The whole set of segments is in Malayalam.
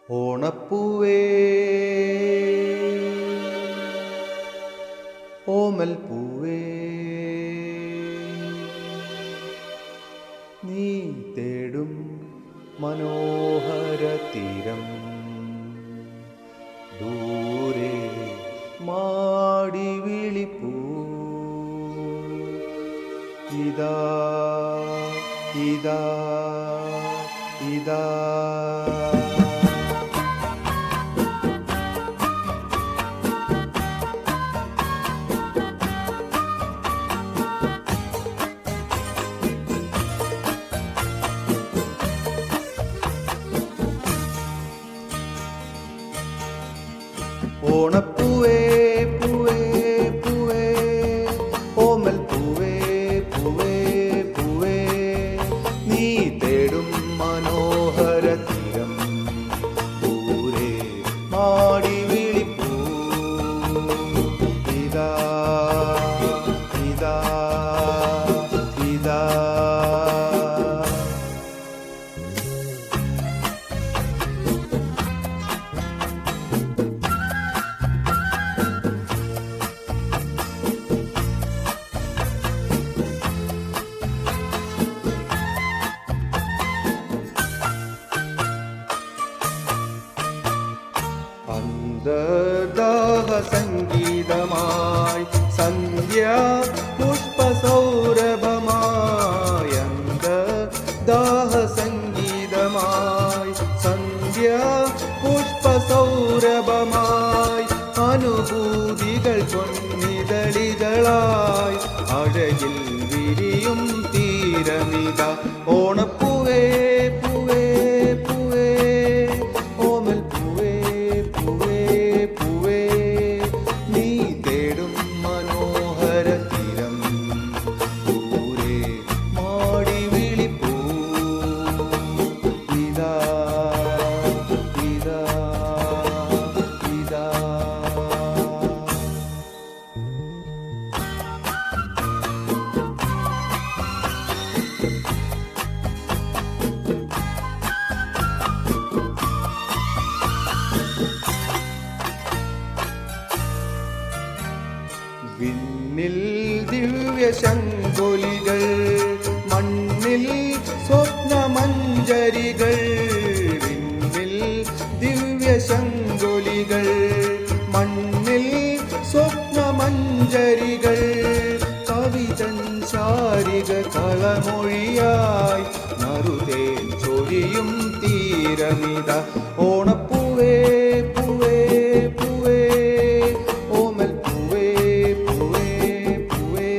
ഓണപ്പൂവേ ഓമൽ പൂവേ നീ തേടും മനോഹര തീരം ദൂരെ മാടി വിളിപ്പൂ ഇതാ ഇതാ ഇതാ ഓണപ്പൂവേ പൂവേ പൂവേ ഓമൽ പൂവേ പൂവേ പൂവേ നീ തേടും മനോഹര തീരം ദൂരെ മാടി വിളിപ്പൂ ഇതാ ഇതാ ഇതാ അന്തർദാഹ സംഗീതമായി സന്ധ്യ പുഷ്പസൗരഭമായി അന്തർദാഹ സംഗീതമായി സന്ധ്യ പുഷ്പസൗരഭമായി അനുഭൂതികൾ പൊന്നിതളികളായി അഴകിൽ വിരിയും തീരമിത ഓണപ്പൂവേ പൂവേ പൂവേ ഓമൽ പൂവേ പൂവേ പൂവേ നീ തേടും മനോഹര തീരം ദൂരെ മാടി വിളിപ്പൂ ഇതാ ഇതാ ഇതാ വിണ്ണിൽ ദിവ്യ ശംഖൊലികൾ മണ്ണിൽ സ്വപ്നമഞ്ജരികൾ വിണ്ണിൽ ദിവ്യ ശംഖൊലികൾ മണ്ണിൽ സ്വപ്നമഞ്ജരികൾ കവിതൻ ശാരിക കളമൊഴിയായി നറുതേൻ ചൊരിയും തീരമിത ഓണപ്പൂവേ പൂവേ പൂവേ ഓമൽ പൂവേ പൂവേ പൂവേ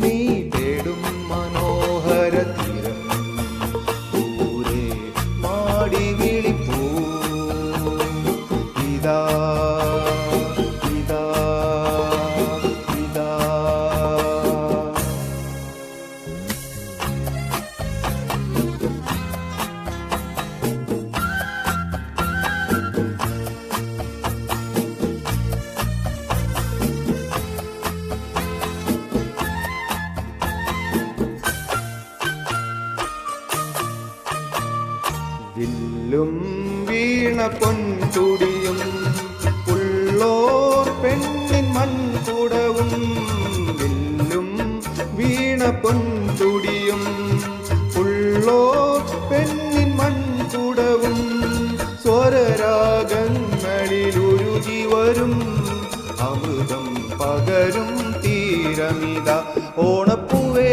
നീ തേടും മനോഹര തീരം ദൂരെ മാടി വിളിപ്പൂ ഇതാ ഇതാ ഇതാ വില്ലും വീണ പൊൻതുടിയും ഉള്ളോർ പെണ്ണിൻ മൺകുടവും വില്ലും വീണ പൊൻതുടിയും ഉള്ളോർ പെണ്ണിൻ മൺകുടവും സ്വരരാഗങ്ങളിൽ ഉരുകി വരും അമൃതം പകരും തീരമിത ഓണപ്പൂവേ